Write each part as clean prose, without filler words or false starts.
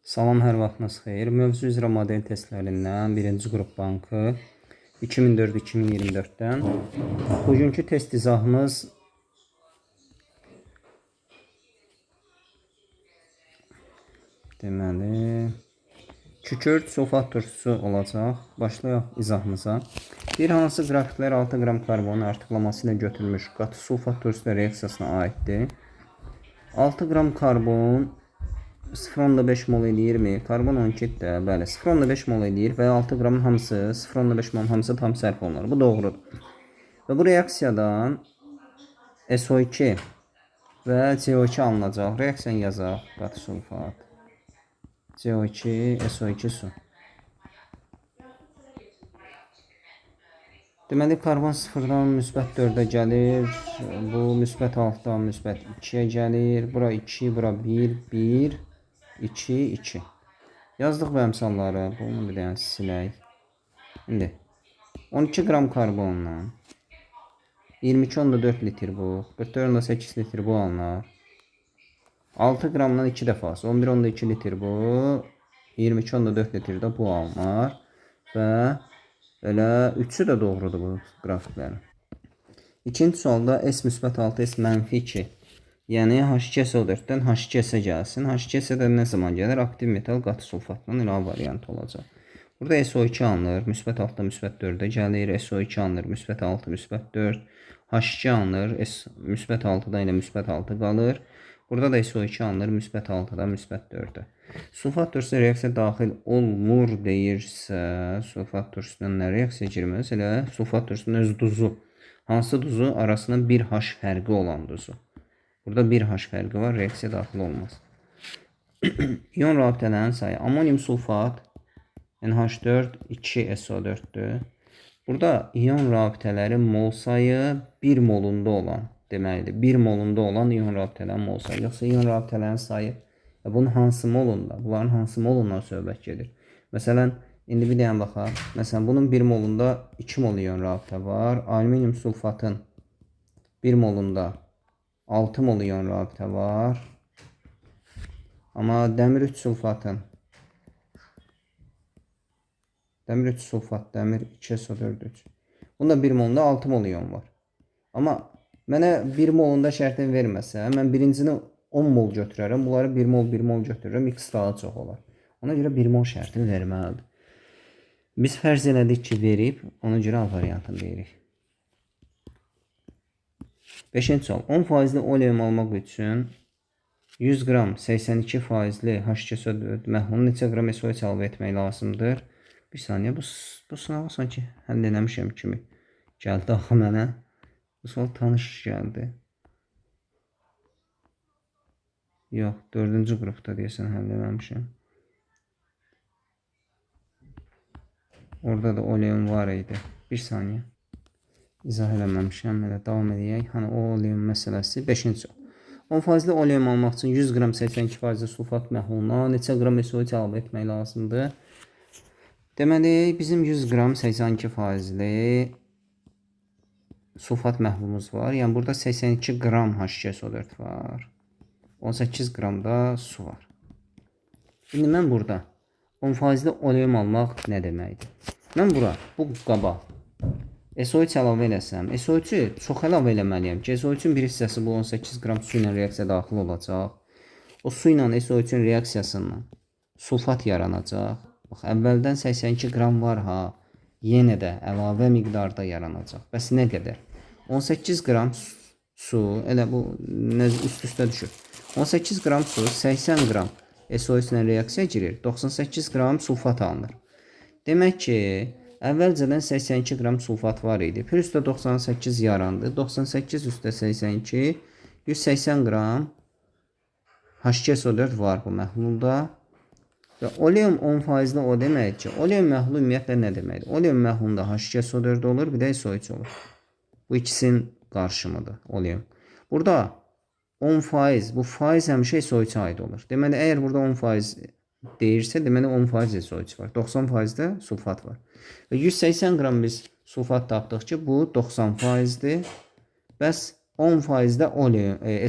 Salam, hər vaxtınız xeyir. Mövzu üzrə model testlərindən birinci qrup bankı 2004-2024-dən. Bugünkü test izahımız deməli kükürt sulfat turşusu olacaq. Başlayaq izahımıza. Bir hansı qrafiklər 6 qram karbonun artıqlaması ilə götürülmüş qatı sulfat turşusu reaksiyasına aiddir. 6 qram karbon 0,5 mol eləyirmi? Karbon 12-dir. Bəli, 0,5 mol eləyir və 6 qramın hamısı 0,5 mol hamısı tam sərf olunur. Bu doğrudur. Və bu reaksiyadan SO2 və CO2 alınacaq. Reaksiyanı yazaq. Qatı sulfat. CO2, SO2 su. Deməli, karbon 0-dan müsbət 4-ə gəlir. Bu müsbət 6-dan müsbət 2-yə gəlir. Bura 2, bura 1, 1. 2, 2. Yazdıq və əmsalları. Bunu bir dənə silək. İndi 12 qram karbonla 22,4 litr bu. 44,8 litr bu alınır. 6 qramdan 2 dəfəsi 11,2 litr bu. 22,4 litr də bu alınır. Və elə üçü də doğrudur bu qrafiklərin. İkinci sualda S müsbət 6, S mənfi 2. Yəni H2SO4-dən H2S gəlsin. H2S-dən nə zaman gəlir? Aktiv metal qatı sulfatının ilave variantı olacaq. Burada SO2 alınır. Müsbət 6-da müsbət 4-ə gəlir. SO2 alınır. Müsbət 6, müsbət 4. H2 alınır. Müsbət 6-da ilə müsbət 6 qalır. Burada da SO2 alınır. Müsbət 6-da müsbət 4-ə. Sulfat turşusu reaksiya daxil olmur deyirsə, sulfat turşusundan nə reaksiya girməz? Elə sulfat turşusunun öz duzu. Hansı duzu? Arasında 1H fərqi olan duzu. Burada 1H fərqi var, reaksiya daxil olmaz. İyon rabitələrin sayı. Amonium sulfat NH4 2SO4-dür. Burada iyon rabitələri mol sayı 1 molunda olan deməlidir. 1 molunda olan iyon rabitələrin mol sayı. Yoxsa iyon rabitələrin sayı bunun hansı molunda? Bunların hansı molundan söhbət gedir? Məsələn, indi bir dənə baxaq. Məsələn, bunun 1 molunda 2 mol iyon rabitə var. Alüminium sulfatın 1 molunda 6 mol iyon rabitə var. Amma dəmir 3 sulfatın dəmir 2SO4. Bunda 1 molunda 6 mol iyon var. Amma mənə 1 molunda şərtini verməsə, mən birincini 10 mol götürərəm. Bunları 1 mol götürürəm. X daha çox olar. Ona görə 1 mol şərtini verməlidir. Biz fərz elədik ki, verib, ona görə A variantını deyirik. 5-ci sual. 10% oleum almaq üçün 100 qram 82% H2SO4 məhlulunu neçə qram SO2 əlavə etmək lazımdır? Bir saniyə, bu sınağı sanki həll eləmişəm kimi gəldi axı mənə. Bu sual tanış gəldi. Yox, 4-cü qrupda deyəsən həll eləmişəm. Orada da oleum var idi. Bir saniyə. İzah eləməmişəm, elə davam edək. Hani oleum məsələsi 5-ci sual. 10% oleum almaq üçün 100 qram 82% sulfat məhluluna neçə qram SO2 əlavə etmək lazımdır? Deməli, bizim 100 qram 82% sulfat məhlulumuz var. Yəni, burada 82 qram H2SO4 var. 18 qram da su var. İndi mən burada 10% oleum almaq nə deməkdir? Mən bura, bu qaba SO3 əlavə eləsəm, SO3-ü çox əlavə eləməliyəm ki, SO3-ün bir hissəsi bu 18 qram su ilə reaksiya daxil olacaq. O su ilə SO3-ün reaksiyasından sulfat yaranacaq. Bax, əvvəldən 82 qram var ha, yenə də əlavə miqdarda yaranacaq. Bəs nə qədər? 18 qram su, elə bu üst-üstə düşür. 18 qram su, 80 qram SO3 ilə reaksiya girir, 98 qram sulfat alınır. Demək ki, əvvəlcədən 82 qram sulfat var idi. Plus da 98 yarandı. 98 üstə 82, 180 qram H2SO4 var bu məhlulda. Və oleum 10% o demək ki, oleum məhlulu ümumiyyətlə nə deməkdir? Oleum məhlulunda H2SO4 olur, bir də SO3 olur. Bu ikisinin qarşımıdır oleum. Burada 10%, bu faiz həmişə SO3 aid olur. Deməli, əgər burada 10% deyirsə, deməli 10% SO3 var. 90% də sulfat var. Və 180 qram biz sulfat tapdıq ki, bu 90%-dir. Bəs 10% də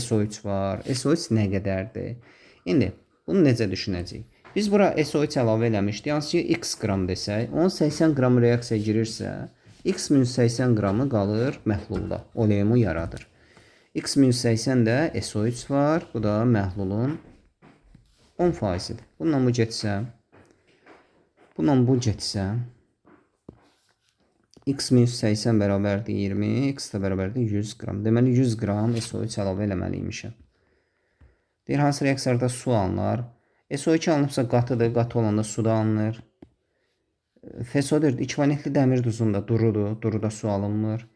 SO3 var. SO3 nə qədərdir? İndi bunu necə düşünəcəyik? Biz bura SO3 əlavə eləmişdik. Hansı ki x qram desək, onun 80 qram reaksiya girirsə, x minus 80 qramı qalır məhlulda. Oleumu yaradır. X minus 80 də SO3 var. Bu da məhlulun 10%-dir. Bununla bu getsə, bununla bu getsə, x minus 80 bərabərdir 20, x da bərabərdir 100 qram. Deməli 100 qram SO3 əlavə eləməliymişəm. Deyir, hansı reaksiyalarda su alınır? SO2 alınıbsa qatıdır, qatı olanda suda alınır. FeSO4 ikivalentli dəmir duzunda durudur, duruda su alınmır.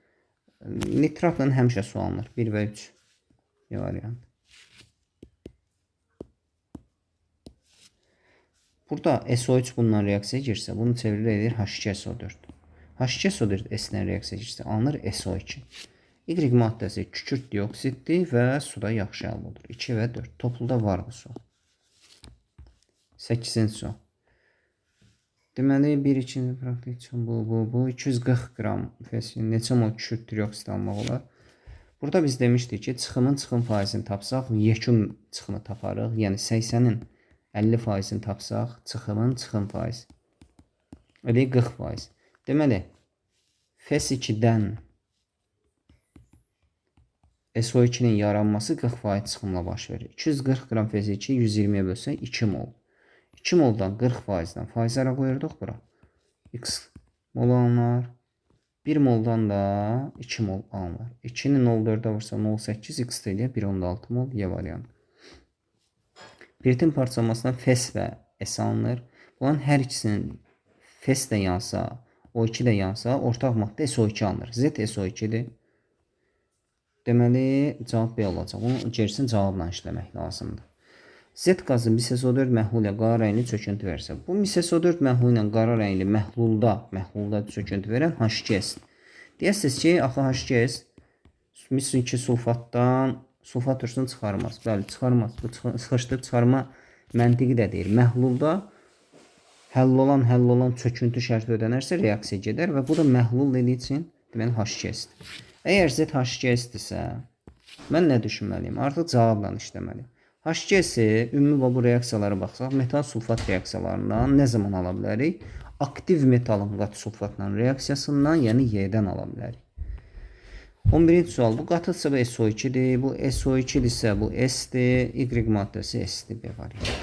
Nitratla həmişə su alınır. 1 və 3 variant. Burada SO3 bununla reaksiya girsə, bunu çevirir edir H2SO4. H2SO4 S-lə reaksiya girsə, alınır SO2. Y maddəsi kükürt dioksiddir və suda yaxşı həll olur. 2 və 4. Topluda var bu su. 8-ci su. Deməli, 1-2 praktik üçün bu 240 qram neçə mol kükürt dioksid almaq olar? Burada biz demişdik ki, çıxım faizini tapsaq, yekun çıxımı taparıq. Yəni 80-in 50%-ni tapsaq, çıxım faiz. Elə 40%. Deməli, FeS2-dən SO2-nin yaranması 40% çıxımla baş verir. 240 qram FeS2 120-yə bölsək 2 mol. 2 moldan 40%-dən faizlərə qoyurduk bura. X mol alınır. 1 moldan da 2 mol alınır. 2-ni 0,4-ə vursa 0,8 x deyil, 1,6 mol Y variantı. Piritin parçalanmasına FeS və S alınır. Bunların hər ikisinin FeS də yansa, O2 də yansa, ortaq maddə SO2 alınır. Z SO2-dir. Deməli, cavab B olacaq. Bunu gerisini cavabla işləmək lazımdır. Z qazı MiSO4 məhlulu ilə qara rəngli çöküntü versə, bu MiSO4 məhlulu ilə qara rəngli məhlulda çöküntü verən H2S. Deyəsiniz ki, axı H2S MiS2 sulfatdan sulfat turşunu çıxarmaz. Bəli, çıxarmaz. Bu sıxışdırıb çıxarma məntiqi də deyir. Məhlulda həll olan çöküntü şərti ödənərsə reaksiya gedər və bu da məhlul dediyi üçün deməli H2S-dir. Əgər Z H2S-dirsə, mən nə düşünməliyim? Artıq cavabla işləməliyim. H2S-i ümumi bu reaksiyalara baxsaq, metal sulfat reaksiyalarından nə zaman ala bilərik? Aktiv metalın qatı sulfatla reaksiyasından, yəni Y-dən ala bilərik. 11-ci sual. Bu qatıdsa bu SO2-dir, bu SO2-dirsə bu S-dir, Y maddəsi S-dir, B variantı.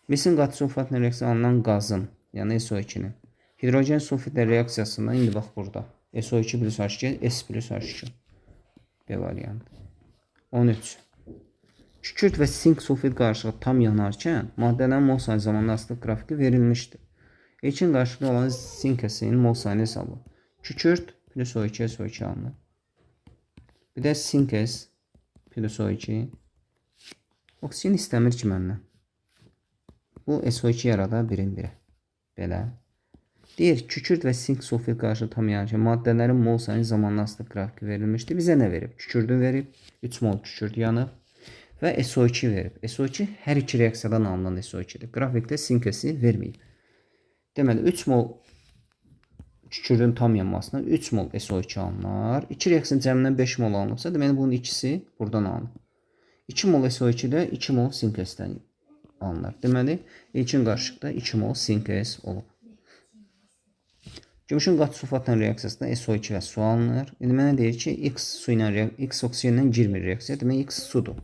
Misin qatı sulfatla reaksiya alınan qazın, yəni SO2-nin hidrogen sulfitlə reaksiyasından indi bax burada. SO2 plus H2, S plus H2. B variantı. 13. Kükürt və sink sulfit qarışığı tam yanarkən maddələrin mol sayı zamanlı asılı qrafiki verilmişdir. İlkin qarşılıqlı olan sink əsinin mol sayını hesabla. Kükürt plus O2, SO2 alınır. Bir də sink S plus O2. Oksigen istəmir ki məndən. Bu SO2 yarada birin biri. Belə. Deyir, kükürt və sink sulfit qarşı tam yanarkən maddələrin mol sayı zamanlı asılı qrafiki verilmişdir. Bizə nə verib? Kükürdü verib. 3 mol kükürt yanıb. Və SO2 verib. SO2 hər iki reaksiyadan alınan SO2-dir. Qrafikdə sinkesi verməyib. Deməli, 3 mol kükürdün tam yanmasına 3 mol SO2 alınır. 2 reaksiyanın cəmindən 5 mol alınıbsa, deməli, bunun ikisi buradan alınır. 2 mol SO2-də 2 mol sinkesdən alınır. Deməli, ilkin qarışıqda 2 mol sinkes olub. Gümüşün qatı sulfatla reaksiyasında SO2 və su alınır. İndi mənə deyir ki, X oksigenlə girmir reaksiya, demək X sudur.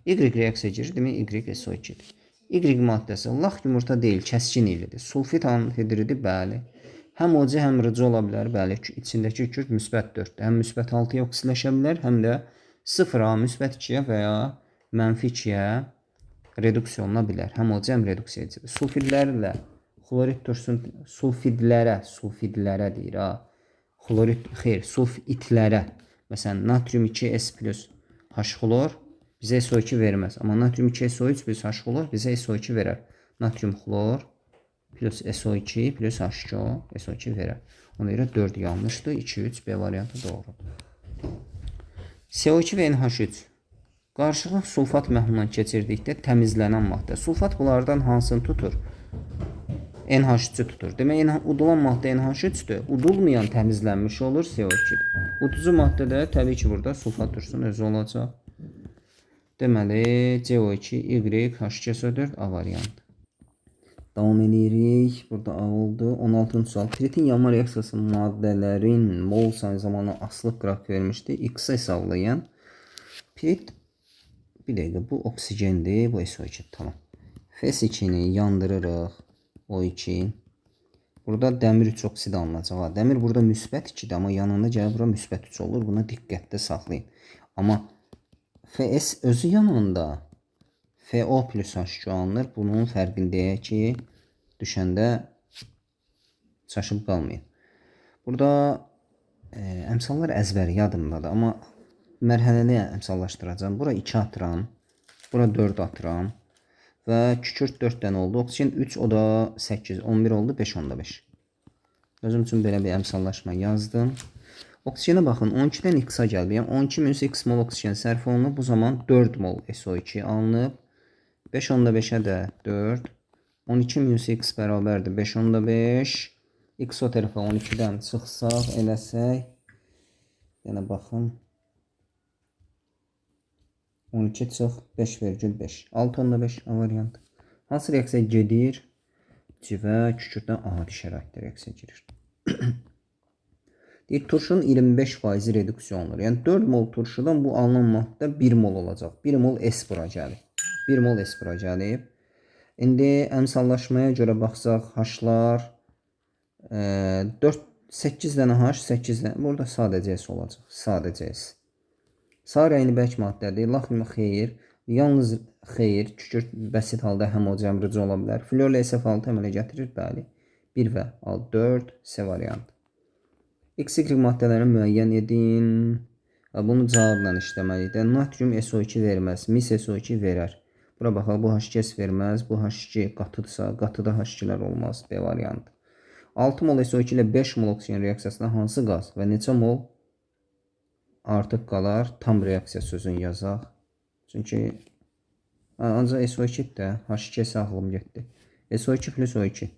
Y reaksiya girir, demək Y SO2-dir. Y maddəsi laq yumurta deyil, kəskin ilidir. Sulfit anhidridir, bəli. Həm OC, həm RC ola bilər, bəli. İçindəki kükürt müsbət 4-dür. Həm müsbət 6-ya oksidləşə bilər, həm də 0-a, müsbət 2-yə və ya mənfi 2-yə reduksiya oluna bilər. Həm OC, həm reduksiya edicidir. Sulfidlərlə xlorid turşun, sulfidlərə deyir, ha. Xlorid, xeyr, sulfitlərə. Məsələn, natrium 2S plus H xlor bizə SO2 verməz. Amma natrium 2SO3 plus H xlor bizə SO2 verər. Natrium xlor plus SO2 plus H2O SO2 verər. Ona görə 4 yanlışdır. 2, 3, B variantı doğrudur. CO2 və NH3 qarışıq sulfat məhlulundan keçirdikdə təmizlənən maddə. Sulfat bunlardan hansını tutur? NH3 tutur. Demək, udulan maddə NH3-dür. Udulmayan təmizlənmiş olur CO2-dir. Uducu maddədə təbii ki, burada sulfat turşunun özü olacaq. Deməli, CO2, Y, H2SO4 A variantı. Davam edirik. Burada A oldu. 16-cı sual. Piritin yanma reaksiyası maddələrin mol sayı zamanı asılıq qrafik vermişdi. X hesablayan. Pirit bir dəqiqə bu oksigendir. Bu SO2. Tamam. F2'ni yandırırıq. O2. Burada dəmir 3 oksid alınacaq. Dəmir burada müsbət 2'dir, amma yanında gəlib bura müsbət 3 olur. Buna diqqətdə saxlayın. Amma Fs özü yanında FO plus H2 alınır. Bunun fərqindəyək ki, düşəndə çaşıb qalmayın. Burada əmsallar əzbəri yadımdadır, amma mərhələli əmsallaşdıracağım. Bura 2 atıram. Bura 4 atıram. Və kükürt 4 dənə oldu. Oksigen 3, o da 8, 11 oldu. 5, onda 5. Özüm üçün belə bir əmsallaşma yazdım. Oksigenə baxın. 12-dən X-a gəldi. Yəni 12 minus X mol oksigen sərf olunub. Bu zaman 4 mol SO2 alınıb. 5, onda 5'ə də 4. 12 minus X bərabərdir. 5, onda 5. X o tərəfə 12-dən çıxsaq, eləsək. Yəni baxın. 12 çıx 5,5. 6 onda 5 A variantı. Hansı reaksiya gedir? Civə kükürdən adi şəraitdə reaksiya girir. Deyir, turşunun 25% reduksiya olunur. Yəni 4 mol turşudan bu alınan maddə 1 mol olacaq. 1 mol S bura gəlib. 1 mol S bura gəlib. İndi əmsallaşmaya görə baxsaq H-lar 8 dənə H, 8 dənə. Burada sadəcə S olacaq. Sadəcə S. Sağ rəngli bərk maddədir. Laxmi xeyir. Yalnız xeyir. Kükürt bəsit halda həmocəmrici ola bilər. Florla SF6 əmələ gətirir. Bəli. 1 və 4 C variantı. XY maddələrini müəyyən edin. Bunu cavabla işləməliydik. Natrium SO2 verməz. Mis SO2 verər. Bura baxaq. Bu H2S verməz. Bu H2 qatıdırsa, qatıda H2'lər olmaz. B variantı. 6 mol SO2 ilə 5 mol oksigen reaksiyasında hansı qaz və neçə mol artıq qalar? Tam reaksiya sözünü yazaq. Çünki ancaq SO2 də H2S ağlım getdi. SO2 plus O2.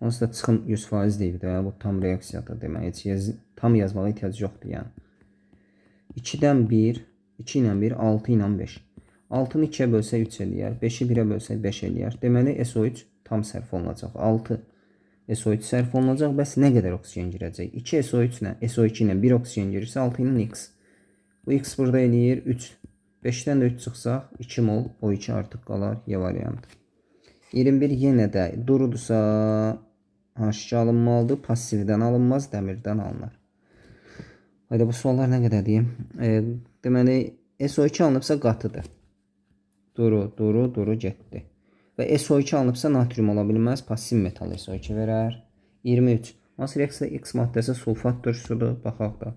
Onsuz da çıxım 100% deyil də. Bu tam reaksiyadır demək. Tam yazmağa ehtiyac yoxdur yəni. 2-dən 1, 2 ilə 1, 6 ilə 5. 6-nı 2-yə bölsə 3 eləyər. 5-i 1-ə bölsə 5 eləyər. Deməli SO3 tam sərf olunacaq. 6 SO3 sərf olunacaq. Bəs nə qədər oksigen girəcək? 2 SO3 ilə SO2 ilə 1 oksigen girirsə 6 ilə X. Bu X burada eləyir 3. 5-dən də 3 çıxsaq 2 mol O2 artıq qalar. Y variantı. 21 yenə də durudursa H2 alınmalıdır. Passivdən alınmaz, dəmirdən alınır. Hayda, bu suallar nə qədər deyim? Deməli SO2 alınıbsa qatıdır. Duru getdi. Və SO2 alınıbsa natrium ola bilməz. Passiv metal SO2 verər. 23. Hansı reaksiyada X maddəsi sulfat turşusudur? Baxaq da.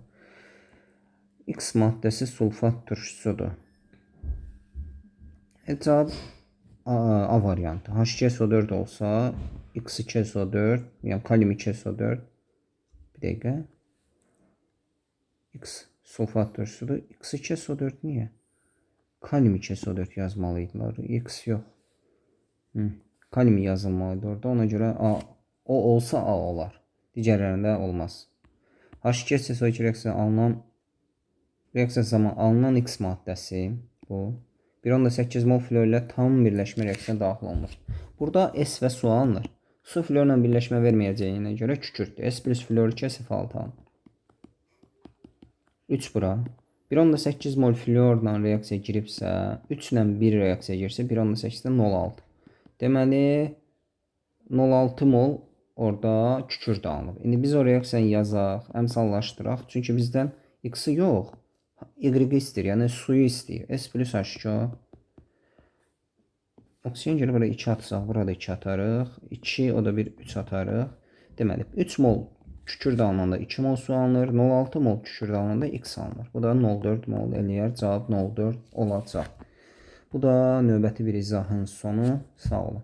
X maddəsi sulfat turşusudur. Cavab A variantı. H2SO4 olsa X2SO4, yəni kalium 2SO4. Bir dəqiqə. X sulfat turşusudur. X2SO4 niyə? Kalium 2SO4 yazmalıydılar. X yox. Kalium yazılmalıydı orada. Ona görə A, o olsa A olar. Digərlərində olmaz. H2SO2 reaksiya zamanı alınan X maddəsi bu. 1,8 mol flor ilə tam birləşmə reaksiyasına daxil olunur. Burada S və su alınır. Su florla birləşmə verməyəcəyinə görə kükürtdür. S plus flor 2 SF6 alınır. 3 bura. 1,8 mol florla reaksiya giribsə, 3 ilə 1 reaksiya girsə 1,8-dən 0,6. Deməli 0,6 mol orada kükürt alınıb. İndi biz o reaksiyanı yazaq, əmsallaşdıraq. Çünki bizdən X-i yox, Y-i istəyir, yəni suyu istəyir. S plus H2. Oksigen görə burada 2 atsaq, burada 2 atarıq. 2, o da bir 3 atarıq. Deməli 3 mol kükürt alınanda 2 mol su alınır. 0,6 mol kükürt alınanda X alınır. Bu da 0,4 mol eləyər. Cavab 0,4 olacaq. Bu da növbəti bir izahın sonu. Sağ olun.